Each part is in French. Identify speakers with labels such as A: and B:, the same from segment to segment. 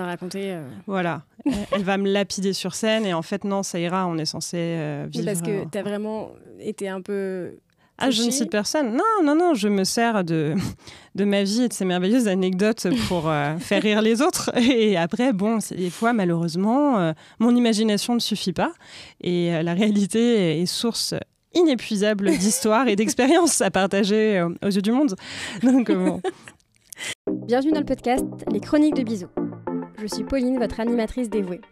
A: raconter.
B: Voilà, elle va me lapider sur scène et en fait non, ça ira, on est censé vivre.
A: Parce que t'as vraiment été un peu...
B: Ah, je ne cite personne. Non, je me sers de ma vie et de ces merveilleuses anecdotes pour faire rire les autres. Et après, bon, des fois, malheureusement, mon imagination ne suffit pas. Et la réalité est source inépuisable d'histoires et d'expériences à partager aux yeux du monde. Donc, bon.
A: Bienvenue dans le podcast Les Chroniques de Bisous. Je suis Pauline, votre animatrice dévouée.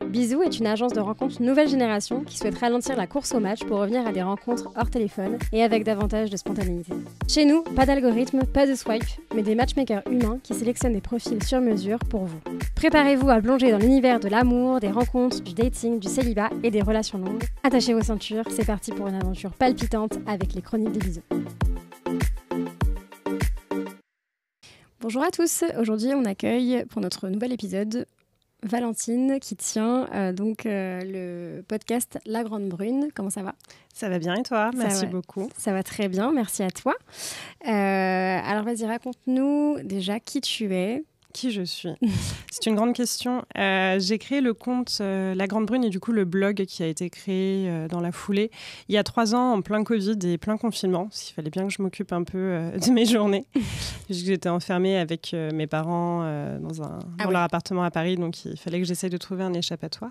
A: Bisous est une agence de rencontres nouvelle génération qui souhaite ralentir la course au match pour revenir à des rencontres hors téléphone et avec davantage de spontanéité. Chez nous, pas d'algorithme, pas de swipe, mais des matchmakers humains qui sélectionnent des profils sur mesure pour vous. Préparez-vous à plonger dans l'univers de l'amour, des rencontres, du dating, du célibat et des relations longues. Attachez vos ceintures, c'est parti pour une aventure palpitante avec les Chroniques des Bisous. Bonjour à tous, aujourd'hui on accueille pour notre nouvel épisode Valentine qui tient le podcast La Grande Brune. Comment ça va ?
B: Ça va bien et toi ? Merci beaucoup.
A: Ça va très bien, merci à toi. Alors vas-y, raconte-nous déjà qui tu es.
B: Qui je suis ? C'est une grande question. J'ai créé le compte La Grande Brune et du coup le blog qui a été créé dans la foulée il y a 3 ans en plein Covid et plein confinement. Parce qu'il fallait bien que je m'occupe un peu de mes journées. Puisque j'étais enfermée avec mes parents dans leur appartement à Paris, donc il fallait que j'essaye de trouver un échappatoire.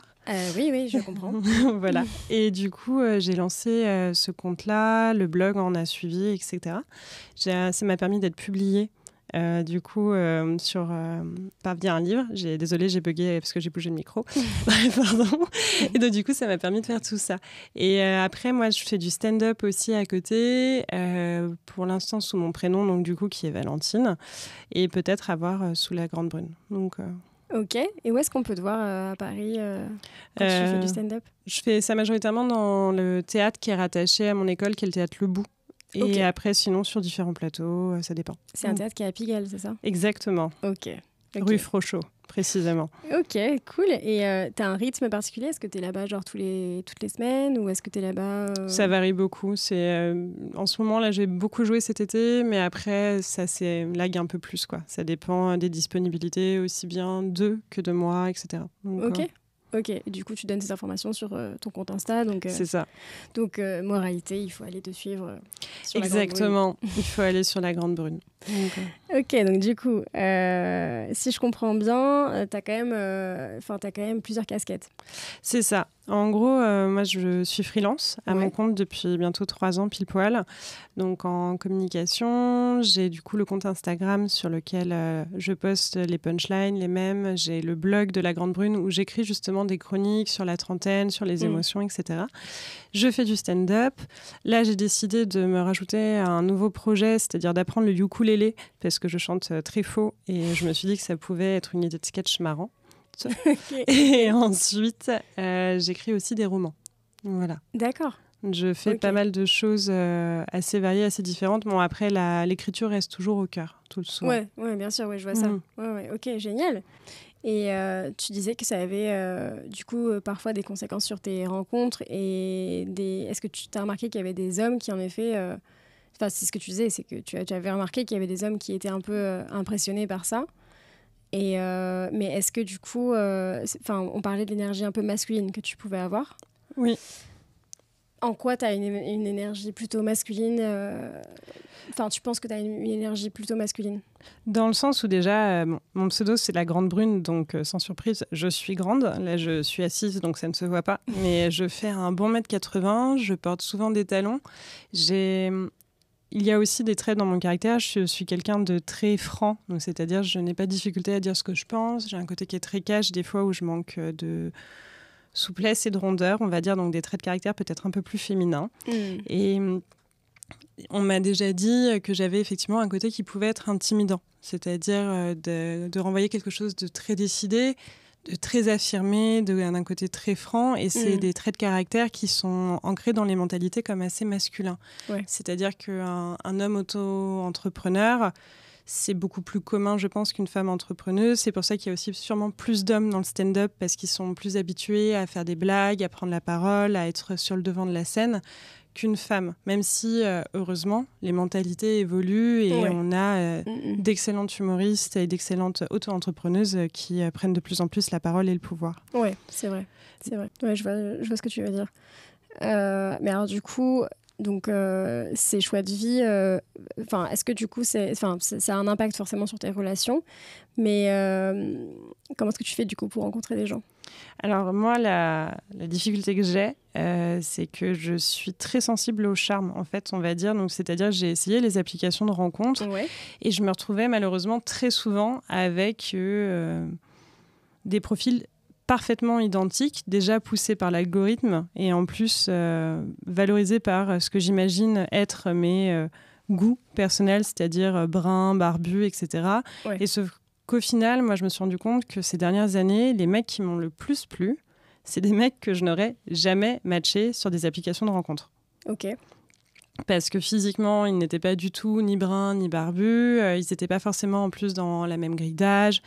A: Oui, je comprends.
B: Voilà. Et du coup, j'ai lancé ce compte-là, le blog en a suivi, etc. Ça m'a permis d'être publiée. Du coup, pas via un livre. Désolée, j'ai bugué parce que j'ai bougé le micro. Pardon. Et donc, du coup, ça m'a permis de faire tout ça. Et après, moi, je fais du stand-up aussi à côté. Pour l'instant, sous mon prénom, donc du coup, qui est Valentine. Et peut-être avoir sous La Grande Brune. Donc...
A: Ok. Et où est-ce qu'on peut te voir à Paris quand tu fais du stand-up ?
B: Je fais ça majoritairement dans le théâtre qui est rattaché à mon école, qui est le théâtre Le Bout. Et après, sinon, sur différents plateaux, ça dépend.
A: C'est un théâtre qui est à Pigalle, c'est ça ?
B: Exactement.
A: Ok.
B: Rue Frochot, précisément.
A: Ok, cool. Et t'as un rythme particulier ? Est-ce que t'es là-bas genre toutes les semaines ou est-ce que t'es là-bas
B: Ça varie beaucoup. En ce moment, là, j'ai beaucoup joué cet été, mais après, ça lag un peu plus, quoi. Ça dépend des disponibilités, aussi bien d'eux que de moi, etc. Donc,
A: Ok, du coup, tu donnes ces informations sur ton compte Insta. C'est
B: ça.
A: Donc, moralité, il faut aller te suivre sur
B: Exactement, il faut aller sur La Grande Brune.
A: Ok, donc du coup, si je comprends bien, t'as quand même plusieurs casquettes.
B: C'est ça. En gros, moi, je suis freelance à mon compte depuis bientôt 3 ans, pile poil. Donc, en communication, j'ai du coup le compte Instagram sur lequel je poste les punchlines, les mèmes. J'ai le blog de La Grande Brune où j'écris justement des chroniques sur la trentaine, sur les émotions, etc. Je fais du stand-up. Là, j'ai décidé de me rajouter un nouveau projet, c'est-à-dire d'apprendre le ukulélé, parce que je chante très faux. Et je me suis dit que ça pouvait être une idée de sketch marrant. Okay. Et ensuite, j'écris aussi des romans. Voilà.
A: D'accord.
B: Je fais pas mal de choses assez variées, assez différentes. Bon, après, l'écriture reste toujours au cœur, tout le soir.
A: Ouais, bien sûr, je vois ça. Ouais, ok, génial. Et tu disais que ça avait du coup parfois des conséquences sur tes rencontres. Est-ce que tu as remarqué qu'il y avait des hommes qui en effet... c'est ce que tu disais, c'est que tu avais remarqué qu'il y avait des hommes qui étaient un peu impressionnés par ça. Mais est-ce que du coup, on parlait de l'énergie un peu masculine que tu pouvais avoir.
B: Oui.
A: En quoi tu as une énergie plutôt masculine tu penses que tu as une énergie plutôt masculine ?
B: Dans le sens où déjà, mon pseudo, c'est La Grande Brune, donc sans surprise, je suis grande. Là, je suis assise, donc ça ne se voit pas. Mais je fais un bon 1m80, je porte souvent des talons. Il y a aussi des traits dans mon caractère. Je suis quelqu'un de très franc, donc c'est-à-dire je n'ai pas de difficulté à dire ce que je pense. J'ai un côté qui est très cash, des fois où je manque de souplesse et de rondeur, on va dire, donc des traits de caractère peut-être un peu plus féminins. Et on m'a déjà dit que j'avais effectivement un côté qui pouvait être intimidant, c'est-à-dire de renvoyer quelque chose de très décidé, de très affirmé, d'un côté très franc, et c'est des traits de caractère qui sont ancrés dans les mentalités comme assez masculins. Ouais. C'est-à-dire qu'un homme auto-entrepreneur, c'est beaucoup plus commun, je pense, qu'une femme entrepreneuse. C'est pour ça qu'il y a aussi sûrement plus d'hommes dans le stand-up parce qu'ils sont plus habitués à faire des blagues, à prendre la parole, à être sur le devant de la scène qu'une femme. Même si, heureusement, les mentalités évoluent et on a d'excellentes humoristes et d'excellentes auto-entrepreneuses qui prennent de plus en plus la parole et le pouvoir.
A: Oui, c'est vrai. Ouais, je vois ce que tu veux dire. Mais alors du coup, donc ces choix de vie, est-ce que du coup, ça a un impact forcément sur tes relations, mais comment est-ce que tu fais du coup pour rencontrer des gens ?
B: Alors moi, la difficulté que j'ai, c'est que je suis très sensible au charme, en fait, on va dire. Donc, c'est-à-dire, j'ai essayé les applications de rencontres et je me retrouvais malheureusement très souvent avec des profils parfaitement identiques, déjà poussés par l'algorithme et en plus valorisés par ce que j'imagine être mes goûts personnels, c'est-à-dire brun, barbu, etc. Et sauf qu'au final, moi, je me suis rendu compte que ces dernières années, les mecs qui m'ont le plus plu, c'est des mecs que je n'aurais jamais matchés sur des applications de rencontres.
A: Ok.
B: Parce que physiquement, ils n'étaient pas du tout ni bruns ni barbus. Ils n'étaient pas forcément en plus dans la même grille d'âge.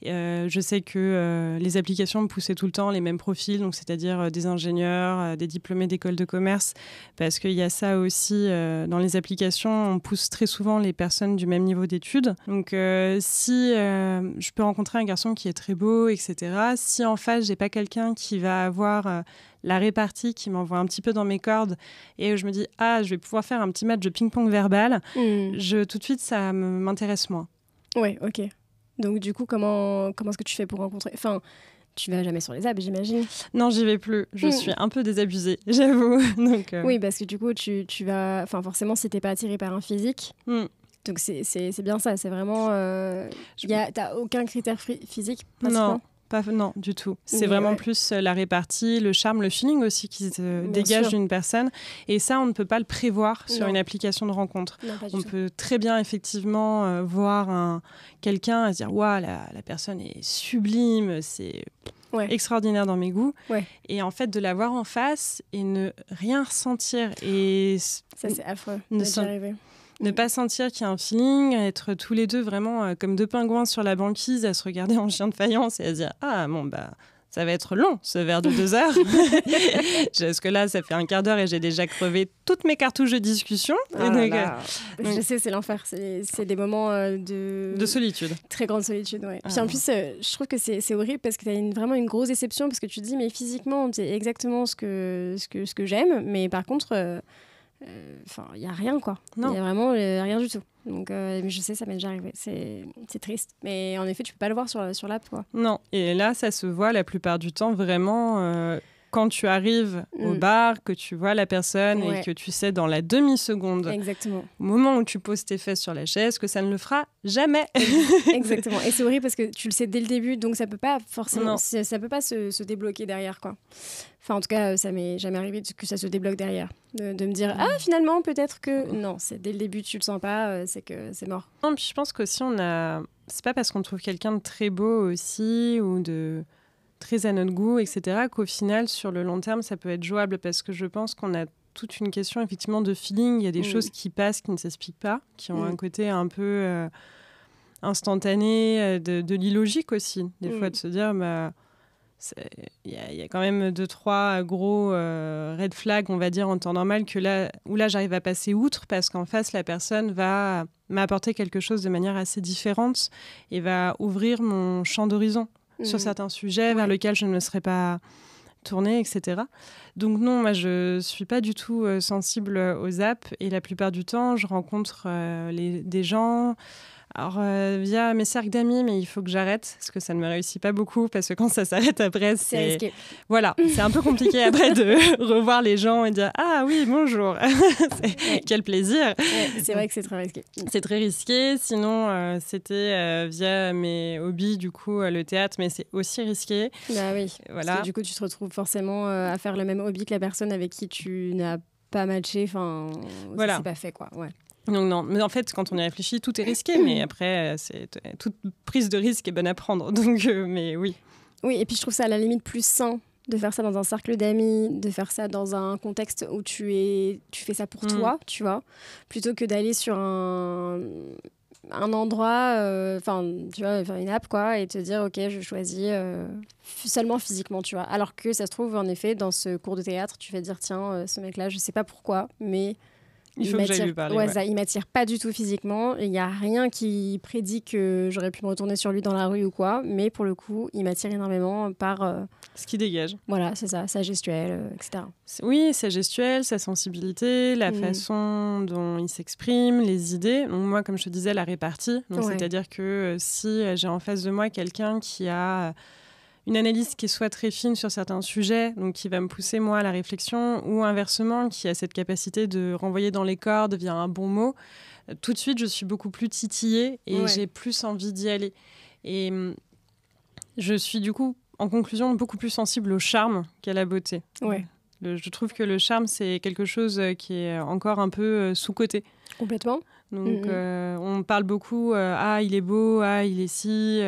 B: Je sais que les applications me poussaient tout le temps les mêmes profils, donc c'est-à-dire des ingénieurs, des diplômés d'école de commerce, parce qu'il y a ça aussi dans les applications, on pousse très souvent les personnes du même niveau d'études. Donc si je peux rencontrer un garçon qui est très beau, etc., si en face j'ai pas quelqu'un qui va avoir la répartie, qui m'envoie un petit peu dans mes cordes, et je me dis je vais pouvoir faire un petit match de ping-pong verbal, tout de suite ça m'intéresse moins.
A: Ouais, ok. Donc du coup, comment est-ce que tu fais pour rencontrer... Enfin, tu vas jamais sur les apps, j'imagine.
B: Non, j'y vais plus. Je suis un peu désabusée, j'avoue. Donc,
A: oui, parce que du coup, tu vas... Enfin, forcément, si t'es pas attiré par un physique... Donc c'est bien ça, c'est vraiment... T'as aucun critère physique, pratiquement ?
B: Non, du tout. C'est vraiment plus la répartie, le charme, le feeling aussi qui se dégage d'une personne. Et ça, on ne peut pas le prévoir sur une application de rencontre.
A: Non,
B: on peut très bien, effectivement, voir quelqu'un et se dire « Waouh, la personne est sublime, c'est extraordinaire dans mes goûts. » Et en fait, de la voir en face et ne rien ressentir. Et
A: ça, c'est affreux. D'y arriver.
B: Ne pas sentir qu'il y a un feeling, être tous les deux vraiment comme deux pingouins sur la banquise, à se regarder en chien de faïence et à se dire « Ah, bon, ça va être long, ce verre de 2 heures. » Parce que là, ça fait un quart d'heure et j'ai déjà crevé toutes mes cartouches de discussion.
A: Je sais, c'est l'enfer. C'est des moments de solitude. Très grande solitude, ouais. Puis en plus, je trouve que c'est horrible parce que tu as vraiment une grosse déception parce que tu te dis « Mais physiquement, c'est exactement ce que j'aime. » Mais par contre... il n'y a rien, quoi. Il n'y a vraiment rien du tout. Donc, je sais, ça m'est déjà arrivé. C'est triste. Mais en effet, tu ne peux pas le voir sur l'app, quoi.
B: Non. Et là, ça se voit la plupart du temps vraiment quand tu arrives au bar, que tu vois la personne et que tu sais dans la demi-seconde,
A: exactement,
B: au moment où tu poses tes fesses sur la chaise, que ça ne le fera jamais.
A: Exactement. Et c'est horrible parce que tu le sais dès le début, donc ça peut pas forcément, ça peut pas se débloquer derrière, quoi. Enfin, en tout cas, ça m'est jamais arrivé que ça se débloque derrière. De me dire, finalement, peut-être que... Non, c'est dès le début, tu le sens pas, c'est que c'est mort.
B: Non, puis je pense qu'aussi, c'est pas parce qu'on trouve quelqu'un de très beau aussi, ou de très à notre goût, etc., qu'au final, sur le long terme, ça peut être jouable, parce que je pense qu'on a toute une question, effectivement, de feeling. Il y a des choses qui passent, qui ne s'expliquent pas, qui ont un côté un peu instantané, de l'illogique aussi. Des fois, de se dire... Il y a quand même 2-3 gros red flags, on va dire, en temps normal, où là, j'arrive à passer outre parce qu'en face, la personne va m'apporter quelque chose de manière assez différente et va ouvrir mon champ d'horizon sur certains sujets vers lesquels je ne me serais pas tournée, etc. Donc non, moi, je ne suis pas du tout sensible aux apps et la plupart du temps, je rencontre des gens... Alors, via mes cercles d'amis, mais il faut que j'arrête, parce que ça ne me réussit pas beaucoup, parce que quand ça s'arrête après,
A: c'est risqué.
B: Voilà, c'est un peu compliqué après de revoir les gens et dire « Ah oui, bonjour !» Quel plaisir.
A: C'est vrai que c'est très risqué.
B: C'est très risqué. Sinon, c'était via mes hobbies, du coup, le théâtre, mais c'est aussi risqué.
A: Bah oui,
B: voilà.
A: Parce que du coup, tu te retrouves forcément à faire le même hobby que la personne avec qui tu n'as pas matché. Enfin, voilà. C'est pas fait, quoi. Ouais.
B: Donc non, mais en fait, quand on y réfléchit, tout est risqué, mais après, toute prise de risque est bonne à prendre. Donc, mais oui.
A: Oui, et puis je trouve ça à la limite plus sain de faire ça dans un cercle d'amis, de faire ça dans un contexte où tu fais ça pour toi, tu vois, plutôt que d'aller sur un endroit, tu vois, faire une app, quoi, et te dire, OK, je choisis seulement physiquement, tu vois. Alors que ça se trouve, en effet, dans ce cours de théâtre, tu vas dire, tiens, ce mec-là, je sais pas pourquoi, mais
B: il faut que j'aille lui parler.
A: Ouais, ça, il m'attire pas du tout physiquement. Il y a rien qui prédit que j'aurais pu me retourner sur lui dans la rue ou quoi, mais pour le coup, il m'attire énormément par...
B: ce qu'il dégage.
A: Voilà, c'est ça, sa gestuelle, etc.
B: Oui, sa gestuelle, sa sensibilité, la façon dont il s'exprime, les idées. Donc moi, comme je te disais, la répartie. Donc, c'est-à-dire que si j'ai en face de moi quelqu'un qui a une analyse qui est soit très fine sur certains sujets, donc qui va me pousser moi à la réflexion, ou inversement, qui a cette capacité de renvoyer dans les cordes via un bon mot, tout de suite, je suis beaucoup plus titillée et j'ai plus envie d'y aller. Et je suis du coup, en conclusion, beaucoup plus sensible au charme qu'à la beauté.
A: Ouais.
B: Je trouve que le charme, c'est quelque chose qui est encore un peu sous-coté.
A: Complètement.
B: Donc, on parle beaucoup « Ah, il est beau, ah, il est ci »,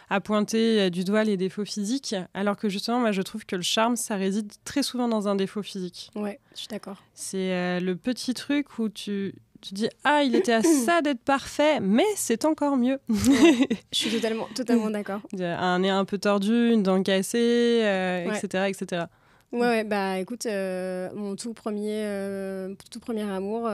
B: à pointer du doigt les défauts physiques, alors que justement, moi, je trouve que le charme, ça réside très souvent dans un défaut physique.
A: Ouais, je suis d'accord.
B: C'est le petit truc où tu dis « Ah, il était à ça d'être parfait, mais c'est encore mieux. »
A: Ouais, je suis totalement d'accord.
B: Un nez un peu tordu, une dent cassée, etc., etc.
A: Ouais, bah écoute, mon tout premier amour,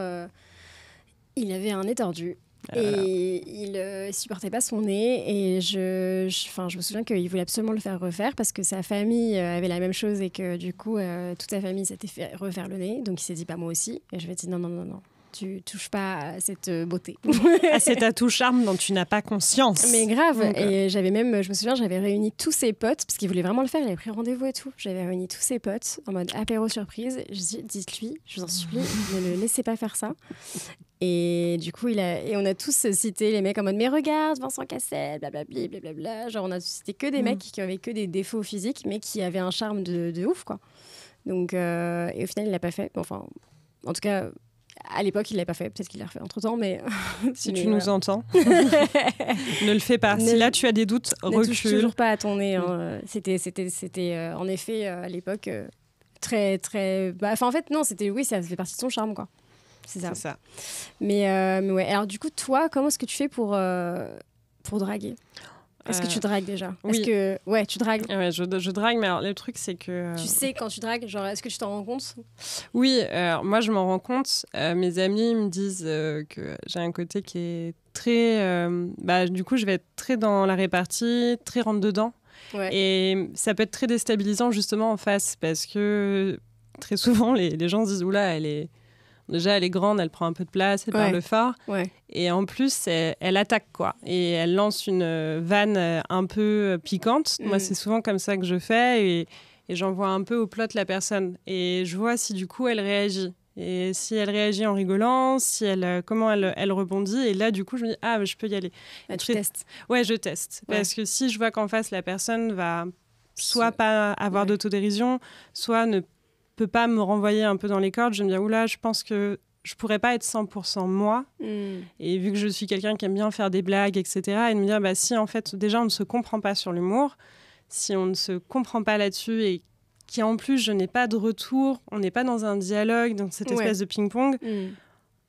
A: il avait un nez tordu. Et il supportait pas son nez et je me souviens qu'il voulait absolument le faire refaire parce que sa famille avait la même chose et que du coup toute sa famille s'était fait refaire le nez, donc il s'est dit pas moi aussi, et je lui ai dit non, tu touches pas à cette beauté.
B: À cet atout charme dont tu n'as pas conscience.
A: Mais grave. Donc, et je me souviens, j'avais réuni tous ses potes, parce qu'il voulait vraiment le faire, il avait pris rendez-vous et tout. J'avais réuni tous ses potes en mode apéro surprise. Je dis, dites-lui, je vous en supplie, ne le laissez pas faire ça. Et du coup, on a tous cité les mecs en mode mais regarde, Vincent Cassel, blablabla, blablabla. Genre, on a cité que des mecs qui avaient que des défauts physiques, mais qui avaient un charme de ouf, quoi. Donc, et au final, il l'a pas fait. Enfin, en tout cas, à l'époque, il l'a pas fait. Peut-être qu'il l'a refait entre-temps, mais...
B: Si tu nous entends, ne le fais pas. Si là, tu as des doutes, recule. Ne touche
A: toujours pas à ton nez. Hein. C'était en effet, à l'époque, très, très... en fait, non, ça fait partie de son charme, quoi. C'est ça. Mais ouais. Alors, du coup, toi, comment est-ce que tu fais pour draguer ? Est-ce que tu dragues déjà ?
B: Oui.
A: Ouais, tu dragues.
B: Ouais, je drague, mais alors le truc, c'est que...
A: Tu sais quand tu dragues, genre, est-ce que tu t'en rends compte ?
B: Oui, moi, je m'en rends compte. Mes amis me disent que j'ai un côté qui est très... du coup, je vais être très dans la répartie, très rentre-dedans. Ouais. Et ça peut être très déstabilisant, justement, en face, parce que très souvent, les gens se disent « Oula, Déjà, elle est grande, elle prend un peu de place, elle parle fort. Ouais. Et en plus, elle attaque, quoi. Et elle lance une vanne un peu piquante. Moi, c'est souvent comme ça que je fais. Et j'envoie un peu au plot la personne. Et je vois si, du coup, elle réagit. Et si elle réagit en rigolant, comment elle rebondit. Et là, du coup, je me dis, je peux y aller.
A: Tu testes.
B: Ouais, je teste. Ouais. Parce que si je vois qu'en face, la personne va soit pas avoir d'autodérision, soit ne peut pas me renvoyer un peu dans les cordes, je me dis oula, je pense que je pourrais pas être 100% moi. Et vu que je suis quelqu'un qui aime bien faire des blagues, etc., et de me dire si en fait déjà on ne se comprend pas sur l'humour, si on ne se comprend pas là-dessus et qu'en plus je n'ai pas de retour, on n'est pas dans un dialogue, dans cette espèce de ping-pong,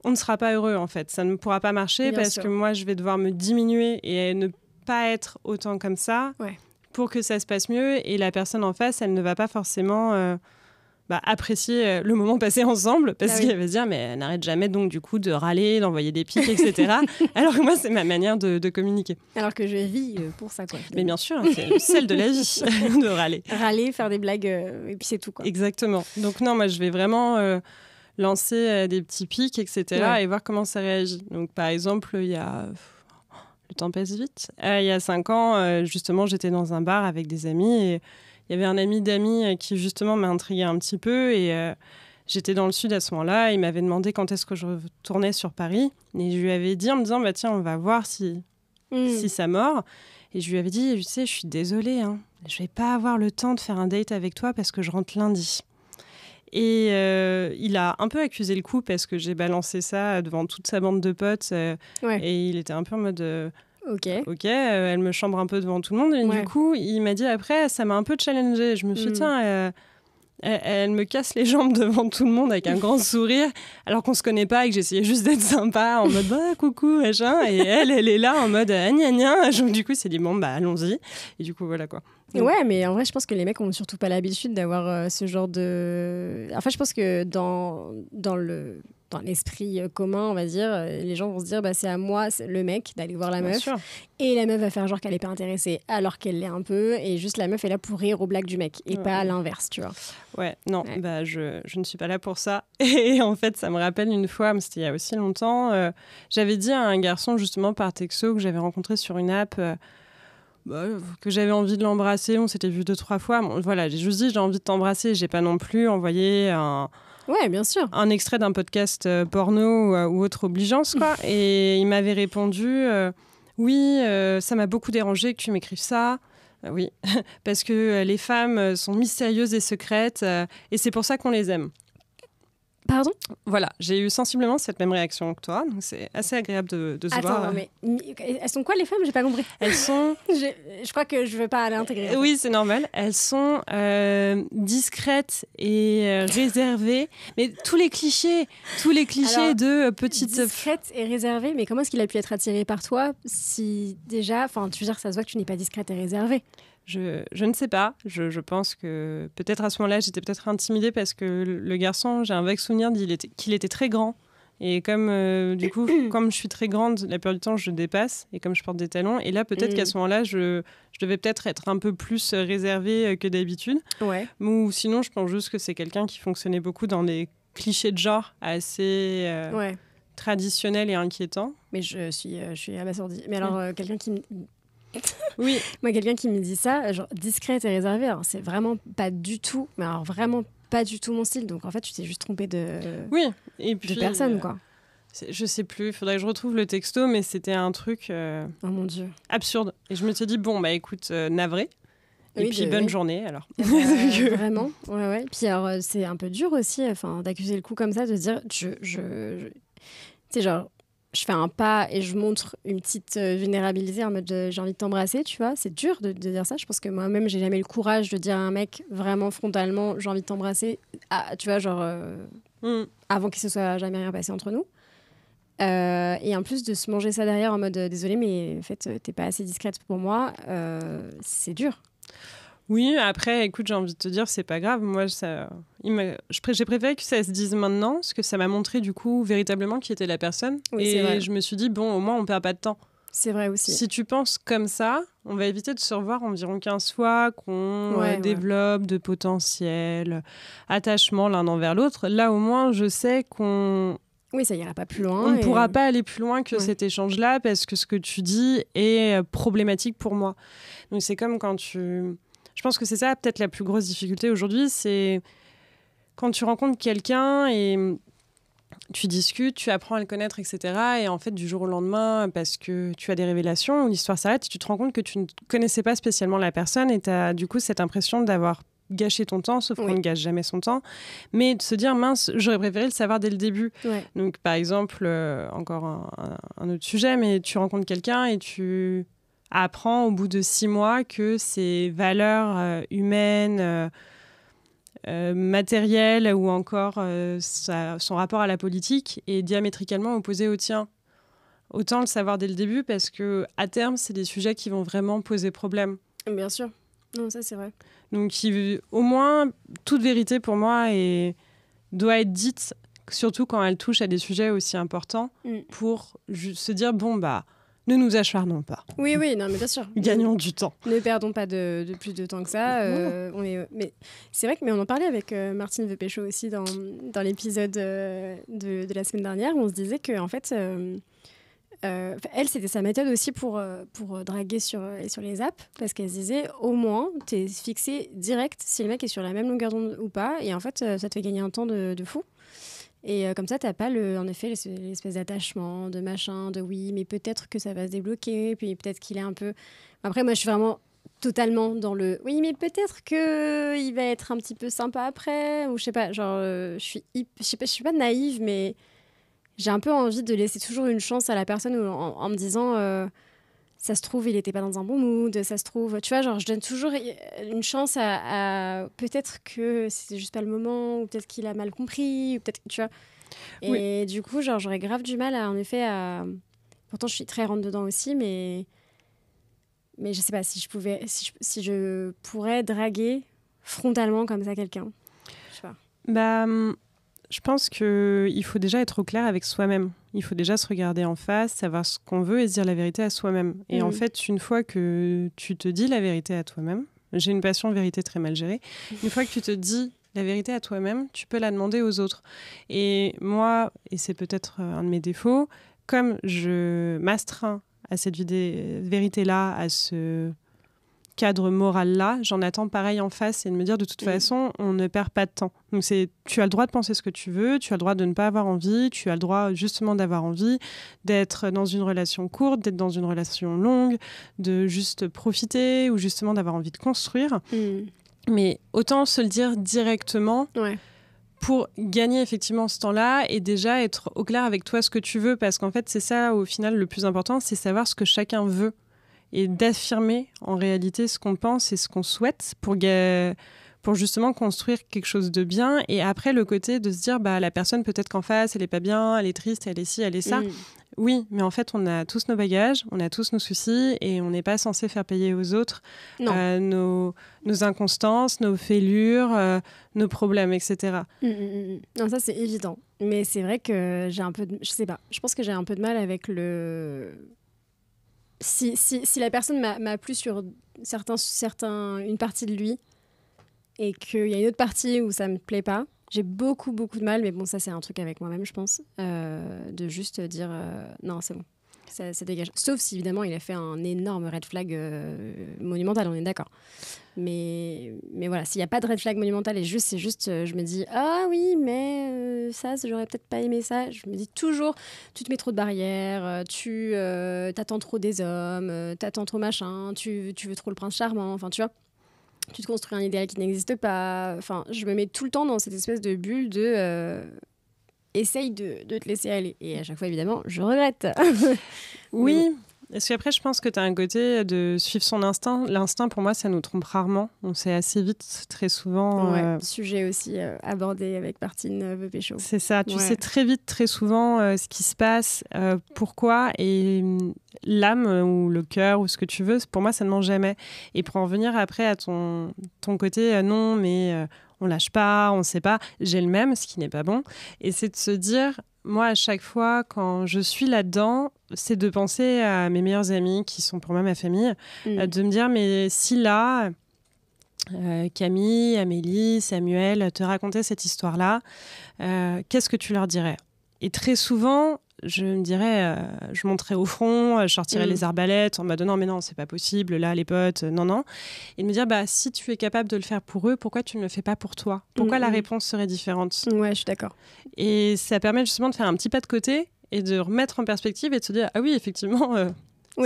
B: on ne sera pas heureux en fait. Ça ne pourra pas marcher parce que moi je vais devoir me diminuer et ne pas être autant comme ça pour que ça se passe mieux, et la personne en face, elle ne va pas forcément... apprécier le moment passé ensemble, parce qu'elle va se dire mais elle n'arrête jamais donc du coup de râler, d'envoyer des pics, etc. Alors que moi c'est ma manière de communiquer.
A: Alors que je vis pour ça, quoi.
B: Mais bien sûr, c'est celle de la vie de râler.
A: Râler, faire des blagues et puis c'est tout, quoi.
B: Exactement. Donc non, moi je vais vraiment lancer des petits pics, etc. et voir comment ça réagit. Donc par exemple, il y a... Le temps passe vite. Il y a 5 ans, justement, j'étais dans un bar avec des amis et il y avait un ami d'amis qui, justement, m'a intriguée un petit peu. Et j'étais dans le sud à ce moment-là. Il m'avait demandé quand est-ce que je retournais sur Paris. Et je lui avais dit en me disant, tiens, on va voir si ça mord. Et je lui avais dit, tu sais, je suis désolée. Je vais pas avoir le temps de faire un date avec toi parce que je rentre lundi. Et il a un peu accusé le coup parce que j'ai balancé ça devant toute sa bande de potes. Et il était un peu en mode... Ok, elle me chambre un peu devant tout le monde. Et du coup, il m'a dit après, ça m'a un peu challengée. Je me suis dit, tiens, elle me casse les jambes devant tout le monde avec un grand sourire, alors qu'on se connaît pas et que j'essayais juste d'être sympa, en mode coucou, machin. Et elle est là en mode gna gna. Du coup, c'est dit bon, allons-y. Et du coup, voilà quoi. Donc...
A: Ouais, mais en vrai, je pense que les mecs ont surtout pas l'habitude d'avoir ce genre de. En fait, je pense que dans l'esprit commun, on va dire, les gens vont se dire c'est à moi, le mec, d'aller voir la meuf.
B: Sûr.
A: Et la meuf va faire genre qu'elle n'est pas intéressée, alors qu'elle l'est un peu. Et juste la meuf est là pour rire aux blagues du mec. Et pas à l'inverse, tu vois.
B: Ouais, non, je ne suis pas là pour ça. Et en fait, ça me rappelle une fois, mais c'était il y a aussi longtemps, j'avais dit à un garçon, justement, par texto, que j'avais rencontré sur une app. Que j'avais envie de l'embrasser, on s'était vu 2-3 fois. Bon, voilà, j'ai juste dit j'ai envie de t'embrasser. J'ai pas non plus envoyé
A: bien sûr.
B: un extrait d'un podcast porno ou autre obligeance, quoi. Et il m'avait répondu oui, ça m'a beaucoup dérangé que tu m'écrives ça. Oui, parce que les femmes sont mystérieuses et secrètes et c'est pour ça qu'on les aime.
A: Pardon ?
B: Voilà, j'ai eu sensiblement cette même réaction que toi, donc c'est assez agréable de se voir.
A: Attends, mais elles sont quoi les femmes ? J'ai pas compris.
B: Elles sont...
A: je crois que je vais pas l'intégrer.
B: Oui, c'est normal. Elles sont discrètes et réservées, mais tous les clichés alors, de petites...
A: Discrète et réservée, mais comment est-ce qu'il a pu être attiré par toi si déjà... Enfin, tu veux dire, ça se voit que tu n'es pas discrète et réservée.
B: Je ne sais pas. Je pense que peut-être à ce moment-là, j'étais peut-être intimidée parce que le garçon, j'ai un vague souvenir qu'il était très grand. Et comme du coup, comme je suis très grande, la plupart du temps, je dépasse. Et comme je porte des talons, et là, peut-être qu'à ce moment-là, je devais peut-être être un peu plus réservée que d'habitude.
A: Ouais.
B: Ou sinon, je pense juste que c'est quelqu'un qui fonctionnait beaucoup dans des clichés de genre assez traditionnels et inquiétants.
A: Mais je suis abasourdie. Mais alors, quelqu'un qui...
B: Oui.
A: Moi, quelqu'un qui me dit ça, genre discrète et réservée, alors c'est vraiment pas du tout, mais alors vraiment pas du tout mon style. Donc en fait, tu t'es juste trompée de personne, quoi.
B: Je sais plus, il faudrait que je retrouve le texto, mais c'était un truc
A: oh mon Dieu,
B: absurde. Et je me suis dit, bon, écoute, navré. Et puis bonne journée, alors.
A: Vraiment, ouais. Puis alors, c'est un peu dur aussi, d'accuser le coup comme ça, de dire, tu sais, genre, je fais un pas et je montre une petite vulnérabilité en mode j'ai envie de t'embrasser, tu vois. C'est dur de dire ça. Je pense que moi-même, j'ai jamais eu le courage de dire à un mec vraiment frontalement j'ai envie de t'embrasser, tu vois, genre avant qu'il se soit jamais rien passé entre nous. Et en plus de se manger ça derrière en mode désolé, mais en fait, t'es pas assez discrète pour moi, c'est dur.
B: Oui, après, écoute, j'ai envie de te dire, c'est pas grave. Moi, j'ai préféré que ça se dise maintenant, parce que ça m'a montré, du coup, véritablement qui était la personne.
A: Oui,
B: et je me suis dit, bon, au moins, on perd pas de temps.
A: C'est vrai aussi.
B: Si tu penses comme ça, on va éviter de se revoir environ 15 fois, qu'on développe de potentiels attachements l'un envers l'autre. Là, au moins, je sais qu'on...
A: Oui, ça ira pas plus loin.
B: On ne pourra pas aller plus loin que cet échange-là, parce que ce que tu dis est problématique pour moi. Donc, c'est comme quand tu... Je pense que c'est ça, peut-être la plus grosse difficulté aujourd'hui, c'est quand tu rencontres quelqu'un et tu discutes, tu apprends à le connaître, etc. Et en fait, du jour au lendemain, parce que tu as des révélations, l'histoire s'arrête, et tu te rends compte que tu ne connaissais pas spécialement la personne et tu as du coup cette impression d'avoir gâché ton temps, sauf qu'on ne gâche jamais son temps. Mais de se dire, mince, j'aurais préféré le savoir dès le début. Ouais. Donc, par exemple, encore un autre sujet, mais tu rencontres quelqu'un et tu... apprend au bout de 6 mois que ses valeurs humaines, matérielles ou encore son rapport à la politique est diamétralement opposé au tien. Autant le savoir dès le début parce qu'à terme, c'est des sujets qui vont vraiment poser problème.
A: Bien sûr. Non, ça, c'est vrai.
B: Donc, au moins, toute vérité pour moi doit être dite, surtout quand elle touche à des sujets aussi importants, pour se dire, ne nous acharnons pas.
A: Oui, non, mais bien sûr.
B: Gagnons du temps.
A: Ne perdons pas de plus de temps que ça. Mais c'est vrai mais on en parlait avec Martine The Pécho aussi dans l'épisode de la semaine dernière où on se disait que en fait, elle, c'était sa méthode aussi pour draguer sur les apps parce qu'elle se disait au moins, t'es fixé direct si le mec est sur la même longueur d'onde ou pas et en fait, ça te fait gagner un temps de fou. Et comme ça, t'as pas en effet l'espèce d'attachement, de machin, de oui, mais peut-être que ça va se débloquer, puis peut-être qu'il est un peu... Après, moi, je suis vraiment totalement dans le oui, mais peut-être qu'il va être un petit peu sympa après, ou je sais pas, genre, je suis pas naïve, mais j'ai un peu envie de laisser toujours une chance à la personne en me disant ça se trouve, il n'était pas dans un bon mood, ça se trouve, tu vois, genre, je donne toujours une chance à peut-être que c'est juste pas le moment, ou peut-être qu'il a mal compris, ou peut-être, tu vois. Et du coup, genre, j'aurais grave du mal, en effet, à... Pourtant, je suis très rentre-dedans aussi, mais je sais pas si je pourrais draguer frontalement comme ça quelqu'un. Je sais pas.
B: Je pense qu'il faut déjà être au clair avec soi-même. Il faut déjà se regarder en face, savoir ce qu'on veut et se dire la vérité à soi-même. Et en fait, une fois que tu te dis la vérité à toi-même, j'ai une passion vérité très mal gérée, une fois que tu te dis la vérité à toi-même, tu peux la demander aux autres. Et moi, et c'est peut-être un de mes défauts, comme je m'astreins à cette vérité-là, à ce cadre moral-là, j'en attends pareil en face et de me dire de toute façon, on ne perd pas de temps. Donc tu as le droit de penser ce que tu veux, tu as le droit de ne pas avoir envie, tu as le droit justement d'avoir envie, d'être dans une relation courte, d'être dans une relation longue, de juste profiter ou justement d'avoir envie de construire. Mais autant se le dire directement pour gagner effectivement ce temps-là et déjà être au clair avec toi ce que tu veux, parce qu'en fait c'est ça au final le plus important, c'est savoir ce que chacun veut. Et d'affirmer en réalité ce qu'on pense et ce qu'on souhaite pour justement construire quelque chose de bien. Et après, le côté de se dire, la personne peut-être qu'en face, elle est pas bien, elle est triste, elle est ci, elle est ça. Oui, mais en fait, on a tous nos bagages, on a tous nos soucis et on n'est pas censé faire payer aux autres nos inconstances, nos fêlures, nos problèmes, etc.
A: Non, ça, c'est évident. Mais c'est vrai que j'ai un peu je sais pas, je pense que j'ai un peu de mal avec le... Si la personne m'a plu sur une partie de lui et qu'il y a une autre partie où ça me plaît pas, j'ai beaucoup de mal, mais bon, ça c'est un truc avec moi-même, je pense, de juste dire non, c'est bon, ça dégage. Sauf si évidemment il a fait un énorme red flag monumental, on est d'accord. Mais voilà, s'il n'y a pas de red flag monumental et c'est juste, je me dis ah oui, mais ça, j'aurais peut-être pas aimé ça. Je me dis toujours, tu te mets trop de barrières, tu t'attends trop des hommes, t'attends trop machin, tu veux trop le prince charmant, enfin tu vois. Tu te construis un idéal qui n'existe pas. Enfin, je me mets tout le temps dans cette espèce de bulle de essaye de te laisser aller. Et à chaque fois, évidemment, je regrette.
B: Oui. Parce qu'après, je pense que tu as un côté de suivre son instinct. L'instinct, pour moi, ça nous trompe rarement. On sait assez vite, très souvent.
A: Sujet aussi abordé avec Martine veut pécho.
B: C'est ça. Tu sais très vite, très souvent, ce qui se passe, pourquoi. Et l'âme ou le cœur ou ce que tu veux, pour moi, ça ne ment jamais. Et pour en revenir après à ton côté, non, mais on lâche pas, on ne sait pas. J'ai le même, ce qui n'est pas bon. Et c'est de se dire... Moi, à chaque fois, quand je suis là-dedans, c'est de penser à mes meilleurs amis, qui sont pour moi ma famille, de me dire, mais si là, Camille, Amélie, Samuel te racontaient cette histoire-là, qu'est-ce que tu leur dirais ? Et très souvent, je me dirais, je monterais au front, je sortirais les arbalètes en mode non, mais non, c'est pas possible, là, les potes, non. Et de me dire, si tu es capable de le faire pour eux, pourquoi tu ne le fais pas pour toi ? Pourquoi la réponse serait différente ?
A: Ouais, je suis d'accord.
B: Et ça permet justement de faire un petit pas de côté et de remettre en perspective et de se dire, ah oui, effectivement,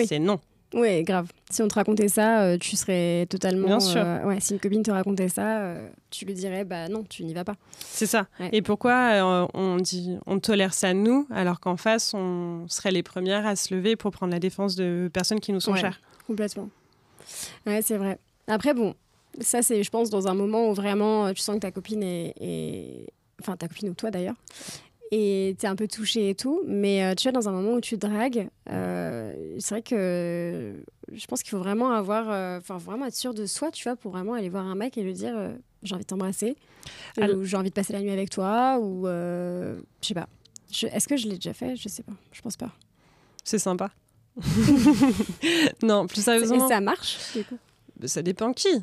B: c'est non.
A: Oui, grave. Si on te racontait ça, tu serais totalement...
B: Bien sûr.
A: Si une copine te racontait ça, tu lui dirais, non, tu n'y vas pas.
B: C'est ça. Ouais. Et pourquoi on tolère ça nous, alors qu'en face, on serait les premières à se lever pour prendre la défense de personnes qui nous sont chères.
A: Complètement. Ouais, c'est vrai. Après, bon, ça, c'est, je pense, dans un moment où vraiment, tu sens que ta copine est... Enfin, ta copine ou toi, d'ailleurs. Et t'es un peu touchée et tout, mais tu vois, dans un moment où tu dragues, c'est vrai que je pense qu'il faut vraiment vraiment être sûr de soi, tu vois, pour vraiment aller voir un mec et lui dire j'ai envie de t'embrasser, ou j'ai envie de passer la nuit avec toi, ou je sais pas. Est-ce que je l'ai déjà fait ? Je sais pas, je pense pas.
B: C'est sympa. Non, plus sérieusement.
A: Et ça marche, du coup ?
B: Ça dépend qui.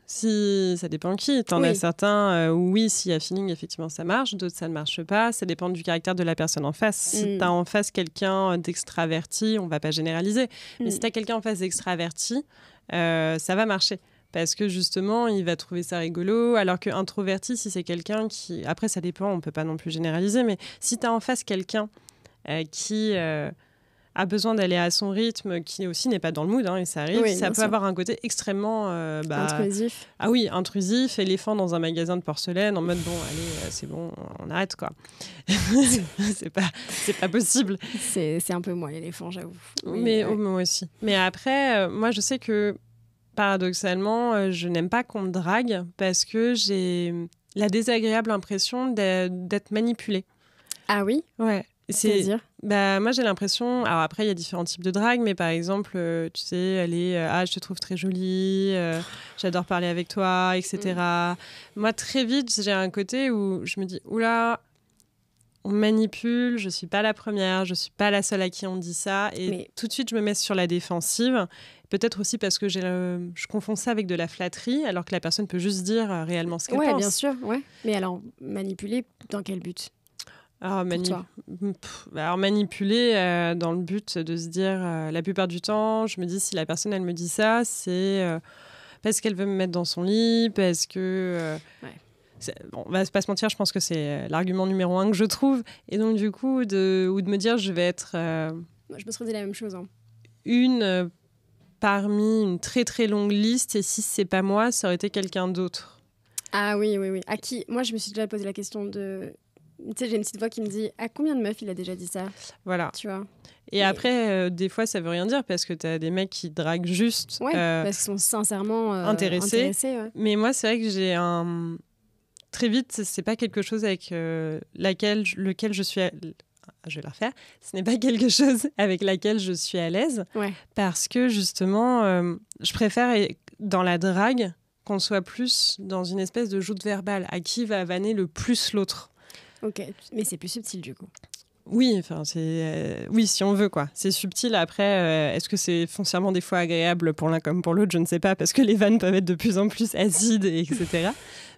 B: Ça dépend qui. T'en as certains, oui, s'il y a feeling, effectivement, ça marche. D'autres, ça ne marche pas. Ça dépend du caractère de la personne en face. Si t'as en face quelqu'un d'extraverti, on va pas généraliser. Mais si t'as quelqu'un en face d'extraverti, ça va marcher. Parce que justement, il va trouver ça rigolo. Alors qu'introverti, si c'est quelqu'un qui... Après, ça dépend, on peut pas non plus généraliser. Mais si t'as en face quelqu'un qui... a besoin d'aller à son rythme, qui aussi n'est pas dans le mood, et ça arrive, ça peut avoir un côté extrêmement...
A: intrusif.
B: Ah oui, intrusif, éléphant dans un magasin de porcelaine, en mode, bon, allez, c'est bon, on arrête, quoi. c'est pas possible.
A: C'est un peu moi, l'éléphant, j'avoue. Oui,
B: mais moi aussi. Mais après, moi, je sais que, paradoxalement, je n'aime pas qu'on me drague parce que j'ai la désagréable impression d'être manipulée.
A: Ah oui ?
B: Ouais.
A: C'est-à-dire ?
B: Moi, j'ai l'impression... Alors après, il y a différents types de drague, mais par exemple, tu sais, elle est « Ah, je te trouve très jolie, j'adore parler avec toi, etc. » Moi, très vite, j'ai un côté où je me dis « Oula, on manipule, je suis pas la première, je suis pas la seule à qui on dit ça. » Et tout de suite, je me mets sur la défensive. Peut-être aussi parce que je confonds ça avec de la flatterie, alors que la personne peut juste dire réellement ce qu'elle pense.
A: Ouais, bien sûr, ouais. Mais alors, manipuler, dans quel but ?
B: Alors, manipuler dans le but de se dire, la plupart du temps, je me dis, si la personne, elle me dit ça, c'est parce qu'elle veut me mettre dans son lit, parce que... on va pas se mentir, je pense que c'est l'argument numéro 1 que je trouve. Et donc, du coup, de me dire, je vais être...
A: Moi, je me serais dit la même chose.
B: Parmi une très, très longue liste, et si c'est pas moi, ça aurait été quelqu'un d'autre.
A: Ah oui. À qui ? Moi, je me suis déjà posé la question de... Tu sais, j'ai une petite voix qui me dit « À combien de meufs il a déjà dit ça ?»
B: Voilà.
A: Tu vois.
B: Et après, des fois, ça veut rien dire parce que t'as des mecs qui draguent juste...
A: parce qu'ils sont sincèrement intéressés. Ouais.
B: Mais moi, c'est vrai que j'ai un... Très vite, c'est pas quelque chose avec lequel je suis... Je vais la refaire. Ce n'est pas quelque chose avec laquelle je suis à l'aise.
A: Ouais.
B: Parce que, justement, je préfère, dans la drague, qu'on soit plus dans une espèce de joute verbale. À qui va vanner le plus l'autre.
A: Ok, mais c'est plus subtil du coup.
B: Oui, oui, si on veut, quoi. C'est subtil. Après, est-ce que c'est foncièrement des fois agréable pour l'un comme pour l'autre ? Je ne sais pas, parce que les vannes peuvent être de plus en plus acides, etc.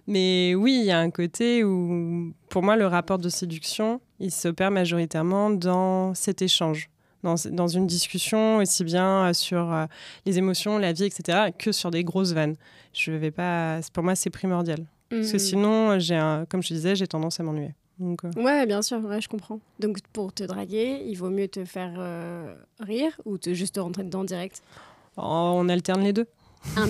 B: Mais oui, il y a un côté où, pour moi, le rapport de séduction, il s'opère majoritairement dans cet échange, dans une discussion aussi bien sur les émotions, la vie, etc., que sur des grosses vannes. Pour moi, c'est primordial. Parce que sinon, comme je disais, j'ai tendance à m'ennuyer. Donc,
A: Ouais, bien sûr, je comprends. Donc, pour te draguer, il vaut mieux te faire rire ou juste te rentrer dedans direct ?
B: On alterne les deux.
A: Un